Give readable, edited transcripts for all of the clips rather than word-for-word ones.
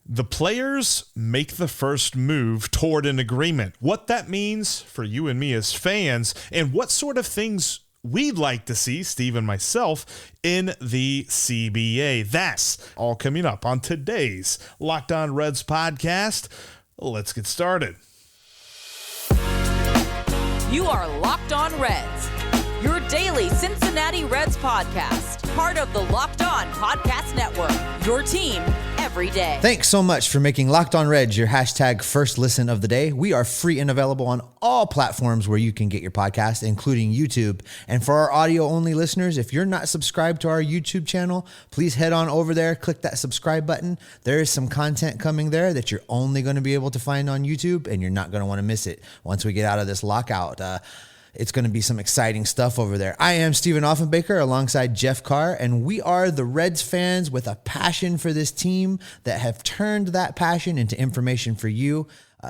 The players make the first move toward an agreement. What that means for you and me as fans, and what sort of things we'd like to see, Steve and myself, in the CBA. That's all coming up on today's Locked On Reds podcast. Let's get started. You are Locked On Reds, your daily Cincinnati Reds podcast, part of the Locked On Podcast Network, your team every day. Thanks so much for making Locked On Reds your hashtag first listen of the day. We are free and available on all platforms where you can get your podcast, including YouTube. And for our audio-only listeners, if you're not subscribed to our YouTube channel, please head on over there, click that subscribe button. There is some content coming there that you're only going to be able to find on YouTube, and you're not going to want to miss it once we get out of this lockout. It's going to be some exciting stuff over there. I am Steven Offenbaker alongside Jeff Carr, and we are the Reds fans with a passion for this team that have turned that passion into information for you.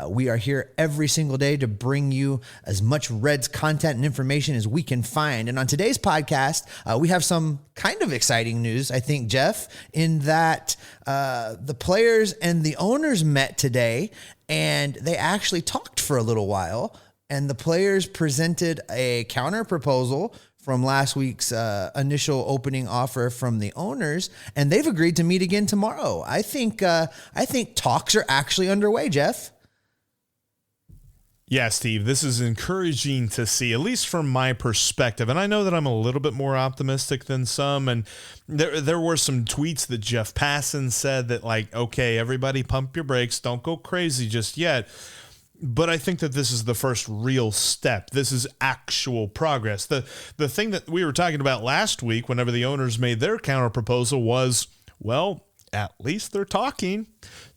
We are here every single day to bring you as much Reds content and information as we can find. And on today's podcast, we have some kind of exciting news, I think, Jeff, in that the players and the owners met today, and they actually talked for a little while. And the players presented a counter proposal from last week's initial opening offer from the owners, and they've agreed to meet again tomorrow. I think talks are actually underway, Jeff. Yeah, Steve, this is encouraging to see, at least from my perspective. And I know that I'm a little bit more optimistic than some. And there were some tweets that Jeff Passan said that, like, okay, everybody pump your brakes. Don't go crazy just yet. But I think that this is the first real step. This is actual progress. The thing that we were talking about last week, whenever the owners made their counter proposal, was, well, at least they're talking.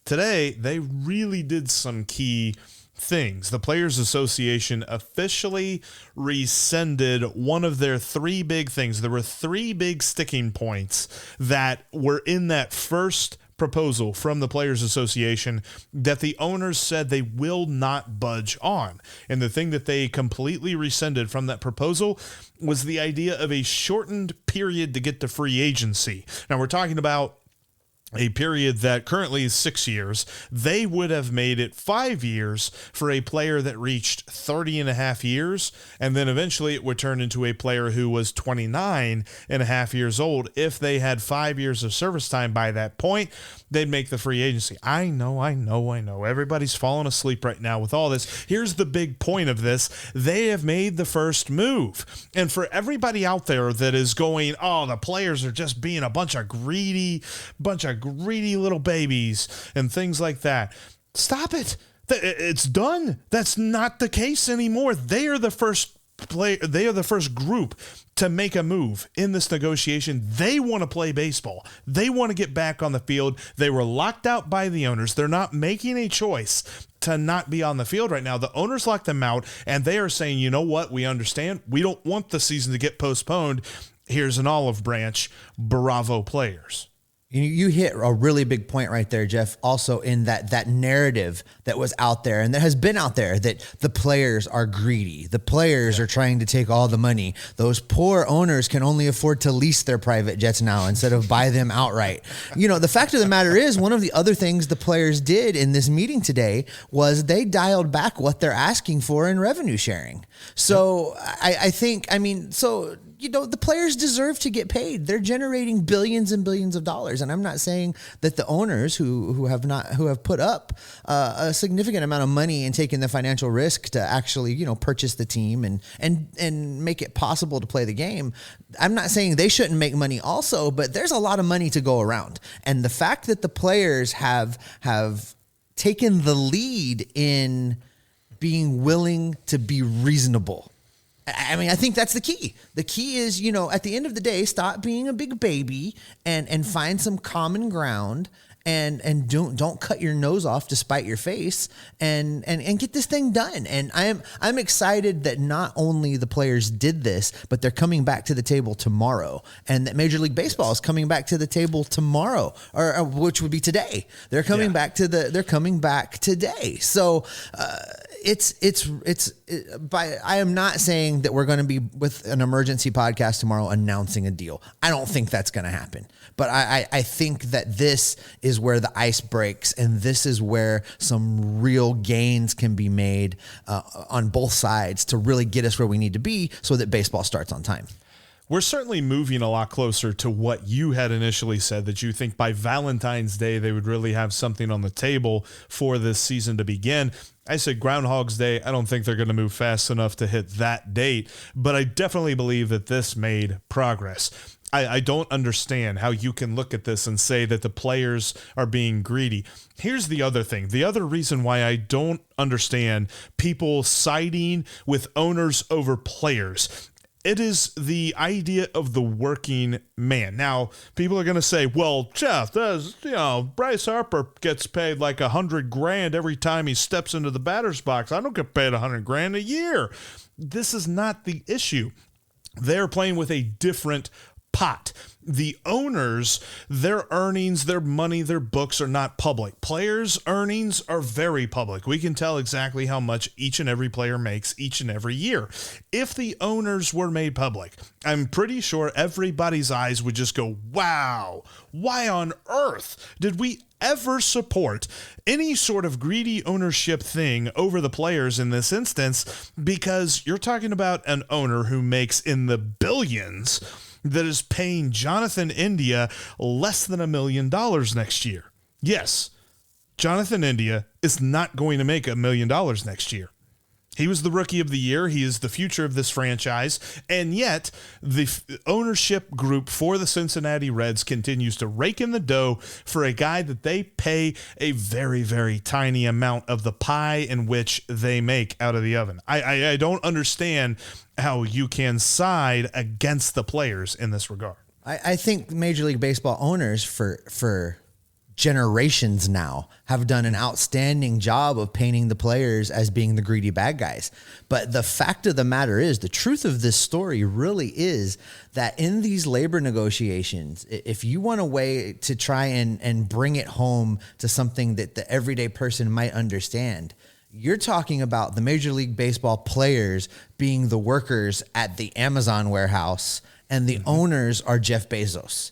Today, they really did some key things. The Players Association officially rescinded one of their three big things. There were three big sticking points that were in that first proposal from the Players Association that the owners said they will not budge on. And the thing that they completely rescinded from that proposal was the idea of a shortened period to get to free agency. Now, we're talking about a period that currently is 6 years. They would have made it 5 years for a player that reached 30 and a half years. And then eventually it would turn into a player who was 29 and a half years old. If they had 5 years of service time by that point, they'd make the free agency. I know. Everybody's falling asleep right now with all this. Here's the big point of this. They have made the first move. And for everybody out there that is going, oh, the players are just being a bunch of greedy little babies and things like that. Stop it. It's done. That's not the case anymore. They are the first group to make a move in this negotiation. They want to play baseball. They want to get back on the field. They were locked out by the owners. They're not making a choice to not be on the field right now. The owners locked them out, and they are saying, you know what? We understand. We don't want the season to get postponed. Here's an olive branch. Bravo, players. You hit a really big point right there, Jeff, also in that narrative that was out there and that has been out there that the players are greedy. The players are trying to take all the money. Those poor owners can only afford to lease their private jets now instead of buy them outright. You know, the fact of the matter is, one of the other things the players did in this meeting today was they dialed back what they're asking for in revenue sharing. So I think, the players deserve to get paid. They're generating billions and billions of dollars. And I'm not saying that the owners who have put up a significant amount of money and taken the financial risk to actually, purchase the team and make it possible to play the game. I'm not saying they shouldn't make money also, but there's a lot of money to go around. And the fact that the players have taken the lead in being willing to be reasonable. I think that's the key. The key is, at the end of the day, stop being a big baby and find some common ground and don't cut your nose off to spite your face and get this thing done. And I'm excited that not only the players did this, but they're coming back to the table tomorrow, and that Major League Baseball is coming back to the table tomorrow, or which would be today. They're coming back today. So I am not saying that we're going to be with an emergency podcast tomorrow announcing a deal. I don't think that's going to happen. But I think that this is where the ice breaks, and this is where some real gains can be made on both sides to really get us where we need to be so that baseball starts on time. We're certainly moving a lot closer to what you had initially said, that you think by Valentine's Day they would really have something on the table for this season to begin. I said Groundhog's Day. I don't think they're going to move fast enough to hit that date, but I definitely believe that this made progress. I don't understand how you can look at this and say that the players are being greedy. Here's the other thing. The other reason why I don't understand people siding with owners over players. It is the idea of the working man. Now, people are going to say, well, Jeff, Bryce Harper gets paid like $100,000 every time he steps into the batter's box. I don't get paid $100,000 a year. This is not the issue. They're playing with a different pot. The owners, their earnings, their money, their books are not public. Players' earnings are very public. We can tell exactly how much each and every player makes each and every year. If the owners were made public, I'm pretty sure everybody's eyes would just go, wow, why on earth did we ever support any sort of greedy ownership thing over the players in this instance? Because you're talking about an owner who makes in the billions that is paying Jonathan India less than $1 million next year. Yes, Jonathan India is not going to make $1 million next year. He was the rookie of the year. He is the future of this franchise. And yet the ownership group for the Cincinnati Reds continues to rake in the dough for a guy that they pay a very, very tiny amount of the pie in which they make out of the oven. I don't understand how you can side against the players in this regard. I think Major League Baseball owners for generations now have done an outstanding job of painting the players as being the greedy bad guys. But the fact of the matter is, the truth of this story really is that in these labor negotiations, if you want a way to try and bring it home to something that the everyday person might understand, you're talking about the Major League Baseball players being the workers at the Amazon warehouse, and the owners are Jeff Bezos.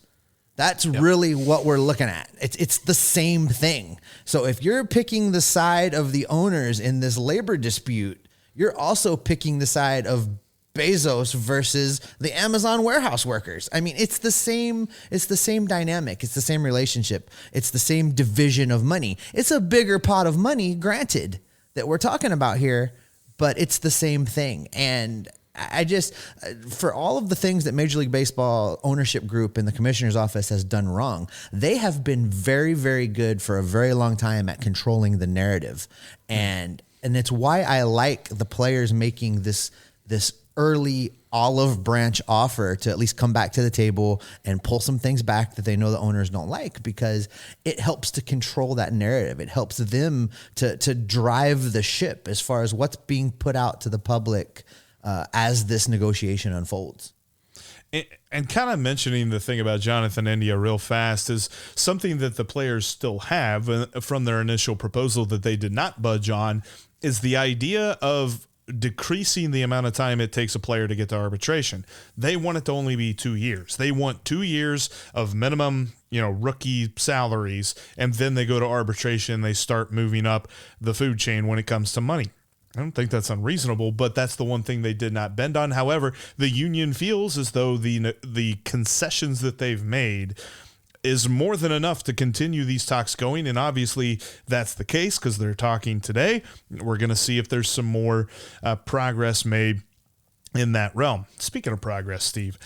That's really what we're looking at. It's the same thing. So if you're picking the side of the owners in this labor dispute, you're also picking the side of Bezos versus the Amazon warehouse workers. I mean, it's the same dynamic. It's the same relationship. It's the same division of money. It's a bigger pot of money, granted, that we're talking about here, but it's the same thing. And I just, for all of the things that Major League Baseball ownership group and the commissioner's office has done wrong, they have been very, very good for a very long time at controlling the narrative. And it's why I like the players making this early olive branch offer to at least come back to the table and pull some things back that they know the owners don't like, because it helps to control that narrative. It helps them to drive the ship as far as what's being put out to the public as this negotiation unfolds. And kind of mentioning the thing about Jonathan India real fast is something that the players still have from their initial proposal that they did not budge on, is the idea of decreasing the amount of time it takes a player to get to arbitration. They want it to only be 2 years. They want 2 years of minimum, rookie salaries, and then they go to arbitration. They start moving up the food chain when it comes to money. I don't think that's unreasonable, but that's the one thing they did not bend on. However, the union feels as though the concessions that they've made is more than enough to continue these talks going, and obviously that's the case because they're talking today. We're going to see if there's some more progress made in that realm. Speaking of progress, Steve,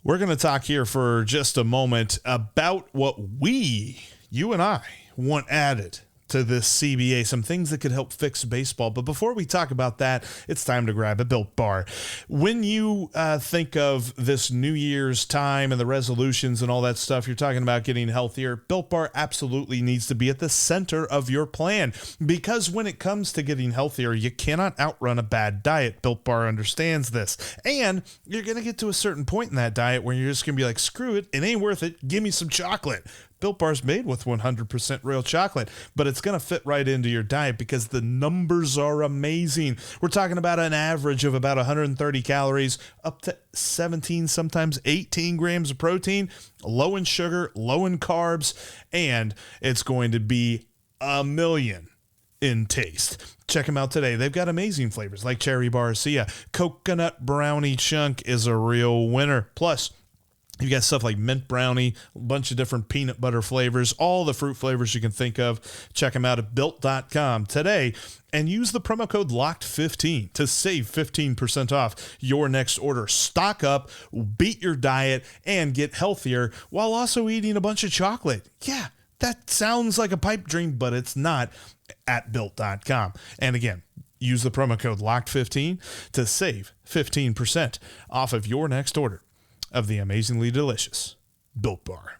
we're going to talk here for just a moment about what you and I, want added to this CBA, some things that could help fix baseball. But before we talk about that, it's time to grab a Built Bar. When you think of this New Year's time and the resolutions and all that stuff, you're talking about getting healthier. Built Bar absolutely needs to be at the center of your plan, because when it comes to getting healthier, you cannot outrun a bad diet. Built Bar understands this. And you're going to get to a certain point in that diet where you're just going to be like, screw it, it ain't worth it. Give me some chocolate. Built Bar's made with 100% real chocolate, but it's going to fit right into your diet because the numbers are amazing. We're talking about an average of about 130 calories, up to 17, sometimes 18 grams of protein, low in sugar, low in carbs, and it's going to be a million in taste. Check them out today. They've got amazing flavors like cherry barcia. Coconut brownie chunk is a real winner. Plus, you've got stuff like mint brownie, a bunch of different peanut butter flavors, all the fruit flavors you can think of. Check them out at built.com today and use the promo code LOCKED15 to save 15% off your next order. Stock up, beat your diet, and get healthier while also eating a bunch of chocolate. Yeah, that sounds like a pipe dream, but it's not, at built.com. And again, use the promo code LOCKED15 to save 15% off of your next order of the amazingly delicious Built Bar.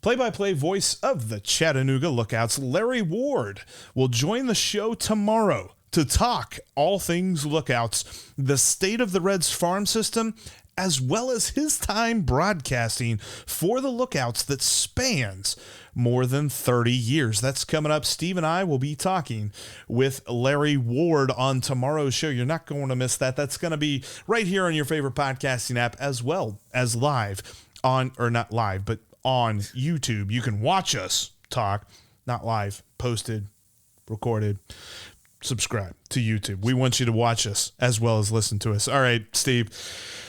Play-by-play voice of the Chattanooga Lookouts, Larry Ward, will join the show tomorrow to talk all things Lookouts, the state of the Reds farm system, as well as his time broadcasting for the Lookouts that spans more than 30 years. That's coming up. Steve and I will be talking with Larry Ward on tomorrow's show. You're not going to miss that. That's going to be right here on your favorite podcasting app, as well as live on, or not live, but on YouTube. You can watch us talk, not live, posted, recorded. Subscribe to YouTube. We want you to watch us as well as listen to us. All right, Steve.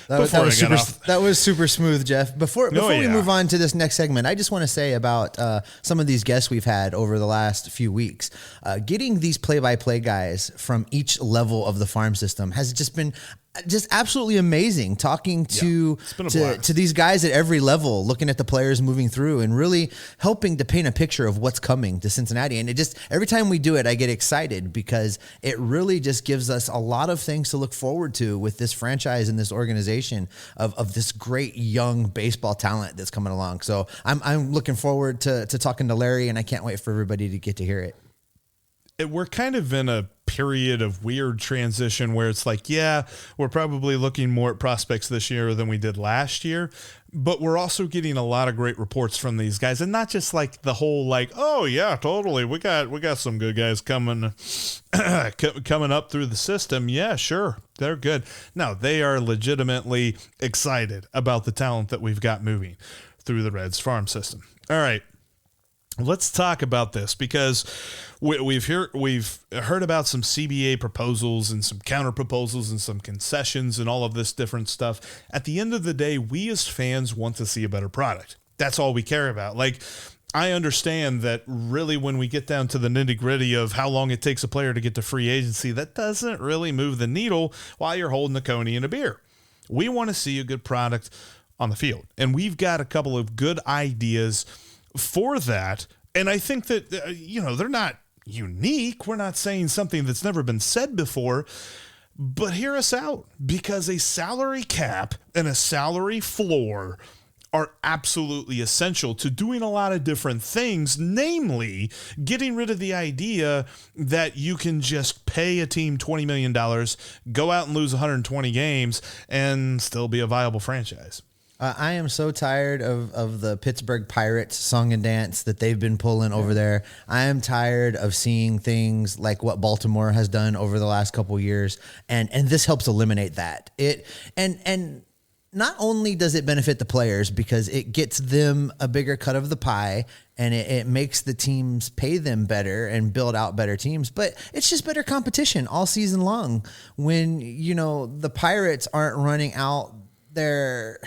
That was super smooth, Jeff. Before we move on to this next segment, I just want to say about some of these guests we've had over the last few weeks. Getting these play-by-play guys from each level of the farm system has just been just absolutely amazing. Talking to these guys at every level, looking at the players moving through, and really helping to paint a picture of what's coming to Cincinnati. And it just, every time we do it, I get excited because it really just gives us a lot of things to look forward to with this franchise and this organization of this great young baseball talent that's coming along. So I'm looking forward to talking to Larry, and I can't wait for everybody to get to hear it. We're kind of in a period of weird transition where it's like, yeah, we're probably looking more at prospects this year than we did last year, but we're also getting a lot of great reports from these guys, and not just like the whole like, oh yeah, totally, we got some good guys coming coming up through the system. Yeah, sure, they're good. No, they are legitimately excited about the talent that we've got moving through the Reds farm system. All right. Let's talk about this because we've heard about some CBA proposals and some counter proposals and some concessions and all of this different stuff. At the end of the day, we as fans want to see a better product. That's all we care about. Like, I understand that really when we get down to the nitty gritty of how long it takes a player to get to free agency, that doesn't really move the needle while you're holding a Coney and a beer. We want to see a good product on the field, and we've got a couple of good ideas for that. And I think that, they're not unique. We're not saying something that's never been said before, but hear us out, because a salary cap and a salary floor are absolutely essential to doing a lot of different things, namely getting rid of the idea that you can just pay a team $20 million, go out and lose 120 games, and still be a viable franchise. I am so tired of the Pittsburgh Pirates song and dance that they've been pulling over there. I am tired of seeing things like what Baltimore has done over the last couple years, and this helps eliminate that. And not only does it benefit the players because it gets them a bigger cut of the pie, and it makes the teams pay them better and build out better teams, but it's just better competition all season long when, the Pirates aren't running out their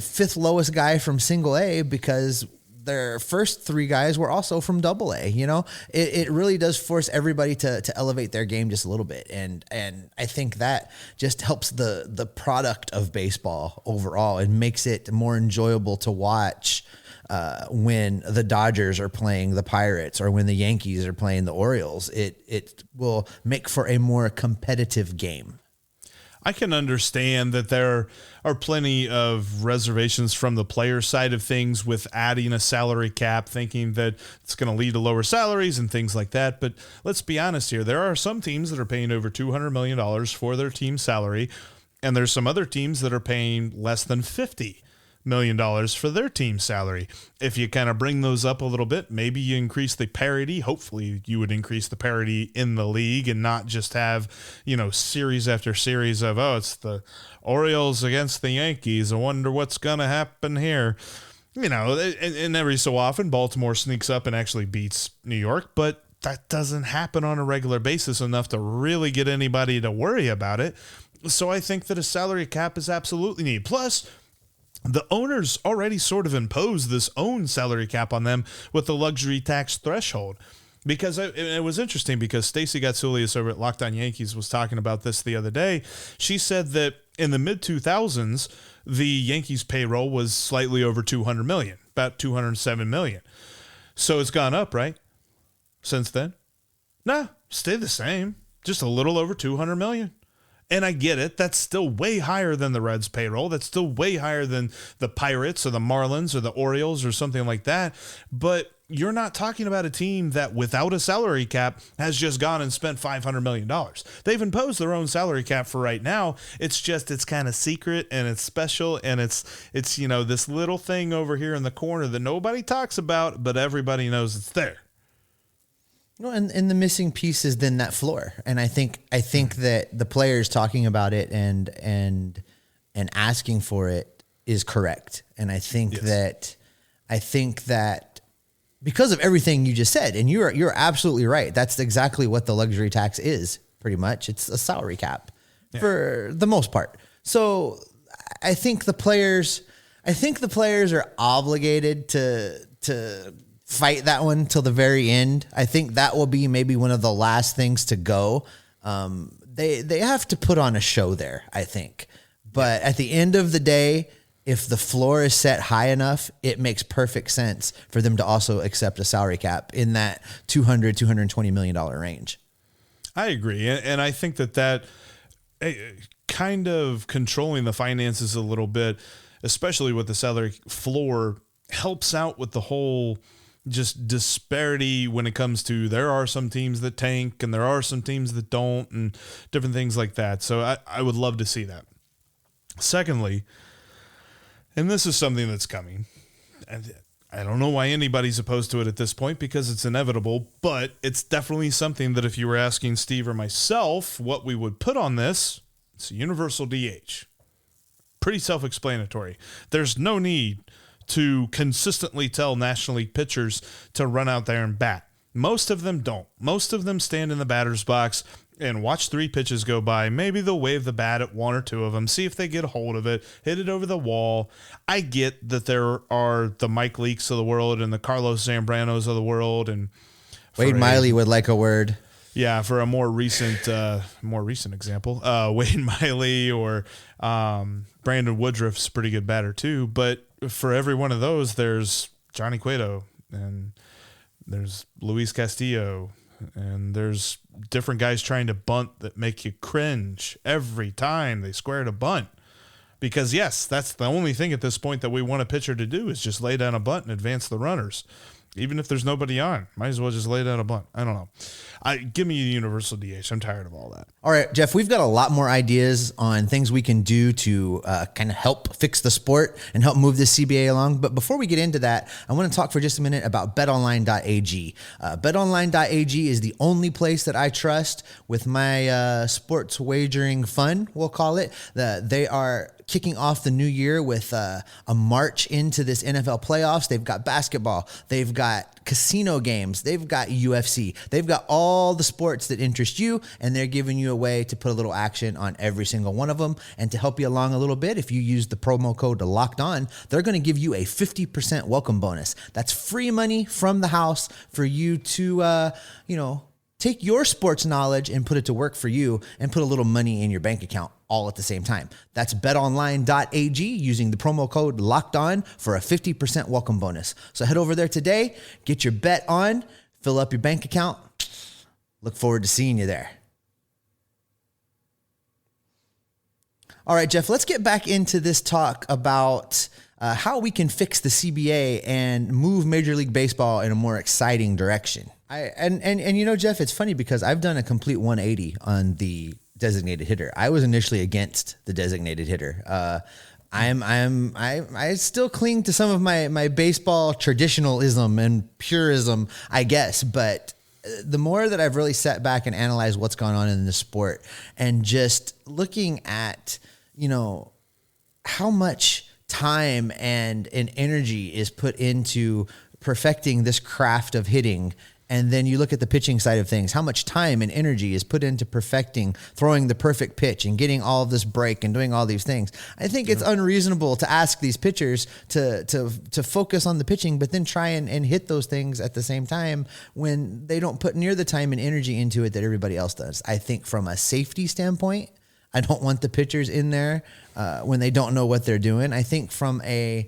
fifth lowest guy from single A because their first three guys were also from double A. It really does force everybody to elevate their game just a little bit. And I think that just helps the product of baseball overall and makes it more enjoyable to watch when the Dodgers are playing the Pirates or when the Yankees are playing the Orioles. It will make for a more competitive game. I can understand that there are plenty of reservations from the player side of things with adding a salary cap, thinking that it's going to lead to lower salaries and things like that. But let's be honest here. There are some teams that are paying over $200 million for their team salary. And there's some other teams that are paying less than $50 million for their team salary. If you kind of bring those up a little bit, maybe you increase the parity. Hopefully you would increase the parity in the league and not just have, series after series of, it's the Orioles against the Yankees. I wonder what's going to happen here. And every so often Baltimore sneaks up and actually beats New York, but that doesn't happen on a regular basis enough to really get anybody to worry about it. So I think that a salary cap is absolutely needed. Plus, the owners already sort of imposed this own salary cap on them with the luxury tax threshold. Because it was interesting because Stacey Gatsoulias over at Locked On Yankees was talking about this the other day. She said that in the mid-2000s, the Yankees payroll was slightly over $200 million, about $207 million. So it's gone up, right? Since then? Nah, stayed the same. Just a little over $200 million. And I get it. That's still way higher than the Reds payroll. That's still way higher than the Pirates or the Marlins or the Orioles or something like that. But you're not talking about a team that without a salary cap has just gone and spent $500 million. They've imposed their own salary cap for right now. It's kind of secret and it's special. And it's this little thing over here in the corner that nobody talks about, but everybody knows it's there. No, and the missing piece is then that floor. And I think that the players talking about it and asking for it is correct. And I think that because of everything you just said, and you're absolutely right. That's exactly what the luxury tax is, pretty much. It's a salary cap for the most part. So I think the players are obligated to fight that one till the very end. I think that will be maybe one of the last things to go. They have to put on a show there, I think. But at the end of the day, if the floor is set high enough, it makes perfect sense for them to also accept a salary cap in that $220 million range. I agree. And I think that kind of controlling the finances a little bit, especially with the salary floor, helps out with the whole just disparity when it comes to there are some teams that tank and there are some teams that don't and different things like that. So I would love to see that. Secondly, and this is something that's coming, and I don't know why anybody's opposed to it at this point because it's inevitable, but it's definitely something that if you were asking Steve or myself what we would put on this, it's a universal DH. Pretty self-explanatory. There's no need to consistently tell National League pitchers to run out there and bat. Most of them don't. Most of them stand in the batter's box and watch 3 pitches go by. Maybe they'll wave the bat at 1 or 2 of them, see if they get a hold of it, hit it over the wall. I get that there are the Mike Leakes of the world and the Carlos Zambranos of the world. And Wade Miley would like a word. Yeah, for a more recent example, Wade Miley or Brandon Woodruff's a pretty good batter too. But for every one of those, there's Johnny Cueto and there's Luis Castillo and there's different guys trying to bunt that make you cringe every time they square to bunt. Because, yes, that's the only thing at this point that we want a pitcher to do is just lay down a bunt and advance the runners. Even if there's nobody on, might as well just lay down a bunt. I don't know. Give me a universal DH. I'm tired of all that. All right, Jeff, we've got a lot more ideas on things we can do to kind of help fix the sport and help move this CBA along. But before we get into that, I want to talk for just a minute about betonline.ag. Betonline.ag is the only place that I trust with my sports wagering fund, we'll call it. They are kicking off the new year with a march into this NFL playoffs. They've got basketball. They've got casino games. They've got UFC. They've got all the sports that interest you, and they're giving you a way to put a little action on every single one of them. And to help you along a little bit, if you use the promo code Locked On, they're going to give you a 50% welcome bonus. That's free money from the house for you to, take your sports knowledge and put it to work for you and put a little money in your bank account all at the same time. That's betonline.ag using the promo code Locked On for a 50% welcome bonus. So head over there today, get your bet on, fill up your bank account. Look forward to seeing you there. All right, Jeff, let's get back into this talk about how we can fix the CBA and move Major League Baseball in a more exciting direction. Jeff, it's funny because I've done a complete 180 on the designated hitter. I was initially against the designated hitter. I still cling to some of my baseball traditionalism and purism, I guess, but the more that I've really sat back and analyzed what's gone on in the sport and just looking at, how much time and energy is put into perfecting this craft of hitting. And then you look at the pitching side of things, how much time and energy is put into perfecting, throwing the perfect pitch and getting all of this break and doing all these things. I think it's unreasonable to ask these pitchers to focus on the pitching, but then try and hit those things at the same time when they don't put near the time and energy into it that everybody else does. I think from a safety standpoint, I don't want the pitchers in there when they don't know what they're doing. I think from a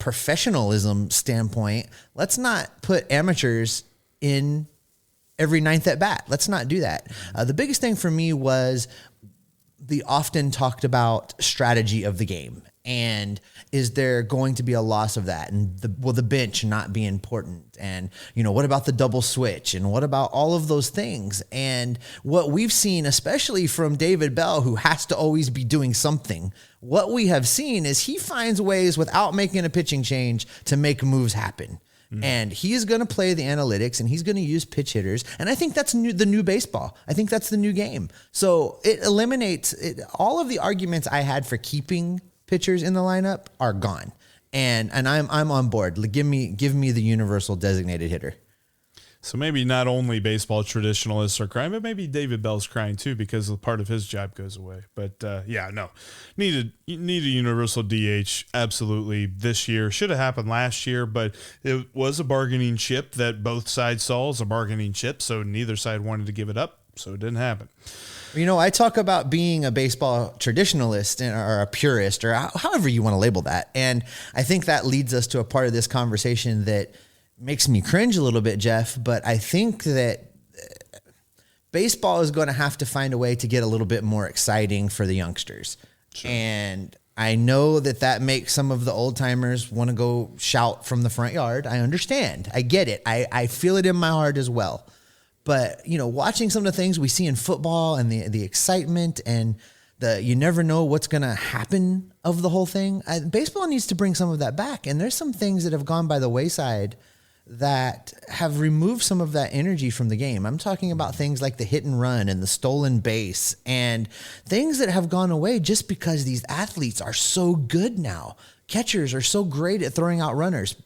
professionalism standpoint, let's not put amateurs in every ninth at bat. Let's not do that. The biggest thing for me was the often talked about strategy of the game. And is there going to be a loss of that? And will the bench not be important? And, what about the double switch? And what about all of those things? And what we've seen, especially from David Bell, who has to always be doing something, what we have seen is he finds ways without making a pitching change to make moves happen. And he is going to play the analytics and he's going to use pitch hitters. And I think that's the new baseball. I think that's the new game. So it eliminates all of the arguments I had for keeping pitchers in the lineup are gone. And I'm on board. Give me the universal designated hitter. So maybe not only baseball traditionalists are crying, but maybe David Bell's crying too because part of his job goes away. But need a universal DH absolutely this year. Should have happened last year, but it was a bargaining chip that both sides saw as a bargaining chip, so neither side wanted to give it up, so it didn't happen. I talk about being a baseball traditionalist or a purist or however you want to label that, and I think that leads us to a part of this conversation that makes me cringe a little bit, Jeff, but I think that baseball is going to have to find a way to get a little bit more exciting for the youngsters. Sure. And I know that makes some of the old timers want to go shout from the front yard. I understand. I get it. I feel it in my heart as well. But, watching some of the things we see in football and the excitement and you never know what's going to happen of the whole thing. Baseball needs to bring some of that back. And there's some things that have gone by the wayside that have removed some of that energy from the game. I'm talking about things like the hit and run and the stolen base and things that have gone away just because these athletes are so good now. Catchers are so great at throwing out runners.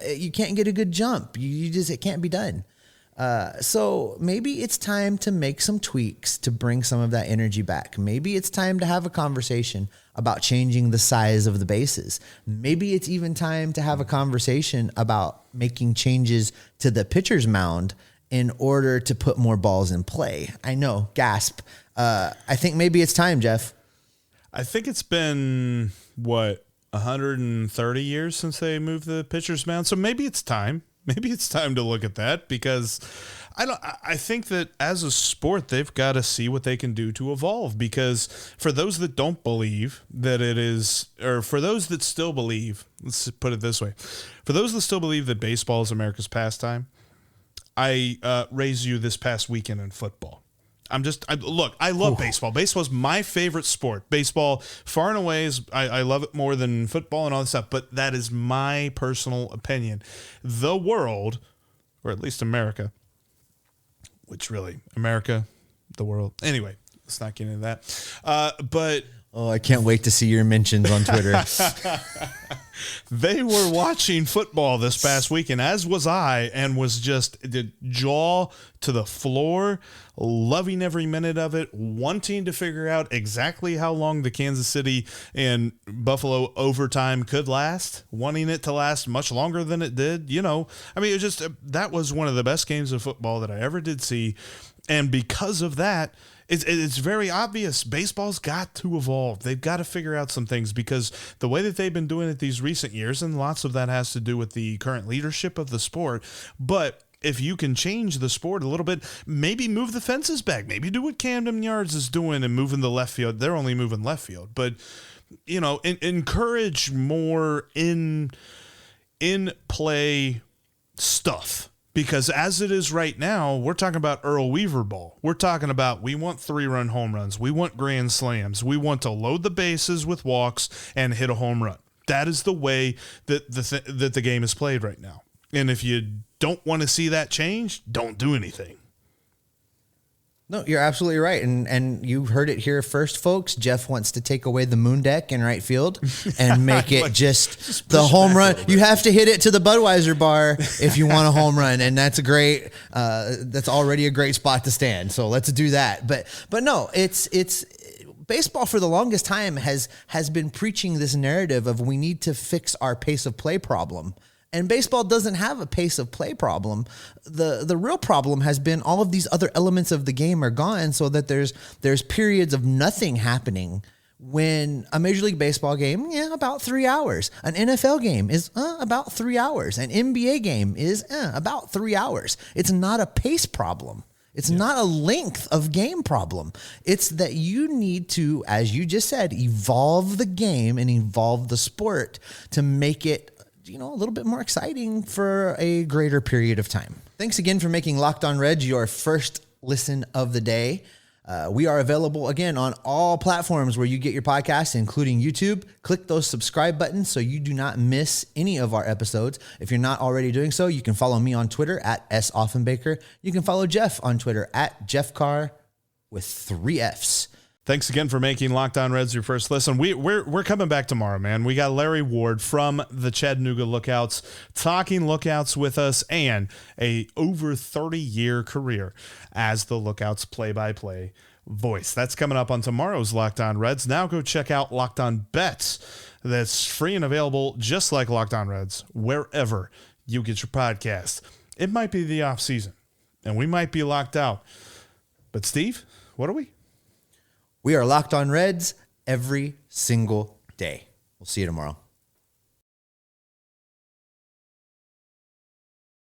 You can't get a good jump. It can't be done. So maybe it's time to make some tweaks to bring some of that energy back. Maybe it's time to have a conversation about changing the size of the bases. Maybe it's even time to have a conversation about making changes to the pitcher's mound in order to put more balls in play. I know, gasp. I think maybe it's time, Jeff. I think it's been, 130 years since they moved the pitcher's mound. So maybe it's time. Maybe it's time to look at that because I think that as a sport, they've got to see what they can do to evolve because for those that don't believe that it is, or for those that still believe, let's put it this way, for those that still believe that baseball is America's pastime, I raised you this past weekend in football. I love baseball. Baseball is my favorite sport. Baseball, far and away, I love it more than football and all this stuff, but that is my personal opinion. The world, or at least America, the world. Anyway, let's not get into that. But I can't wait to see your mentions on Twitter. They were watching football this past weekend, as was I, and was just the jaw to the floor, loving every minute of it, wanting to figure out exactly how long the Kansas City and Buffalo overtime could last, wanting it to last much longer than it did. It just that was one of the best games of football that I ever did see. And because of that, it's very obvious baseball's got to evolve. They've got to figure out some things because the way that they've been doing it these recent years, and lots of that has to do with the current leadership of the sport, but if you can change the sport a little bit, maybe move the fences back, maybe do what Camden Yards is doing and moving the left field. They're only moving left field, but encourage more in play stuff. Because as it is right now, we're talking about Earl Weaver ball. We're talking about we want 3-run home runs. We want grand slams. We want to load the bases with walks and hit a home run. That is the way that the game is played right now. And if you don't want to see that change, don't do anything. No, you're absolutely right. And you heard it here first, folks. Jeff wants to take away the moon deck in right field and make it just the home run. You have to hit it to the Budweiser bar if you want a home run. And that's a great, that's already a great spot to stand. So let's do that. But no, it's baseball for the longest time has been preaching this narrative of we need to fix our pace of play problem. And baseball doesn't have a pace of play problem. The real problem has been all of these other elements of the game are gone, so that there's periods of nothing happening. When a Major League Baseball game, about 3 hours. An NFL game is about 3 hours. An NBA game is about 3 hours. It's not a pace problem. It's not a length of game problem. It's that you need to, as you just said, evolve the game and evolve the sport to make it a little bit more exciting for a greater period of time. Thanks again for making Locked On Reds your first listen of the day. We are available again on all platforms where you get your podcasts, including YouTube. Click those subscribe buttons so you do not miss any of our episodes. If you're not already doing so, you can follow me on Twitter at @SOffenbaker. You can follow Jeff on Twitter at JeffCarr with 3 Fs. Thanks again for making Locked On Reds your first listen. We're coming back tomorrow, man. We got Larry Ward from the Chattanooga Lookouts talking Lookouts with us, and a over 30-year career as the Lookouts play-by-play voice. That's coming up on tomorrow's Locked On Reds. Now go check out Locked On Bets. That's free and available, just like Locked On Reds, wherever you get your podcast. It might be the off season, and we might be locked out. But Steve, what are we? We are Locked On Reds every single day. We'll see you tomorrow.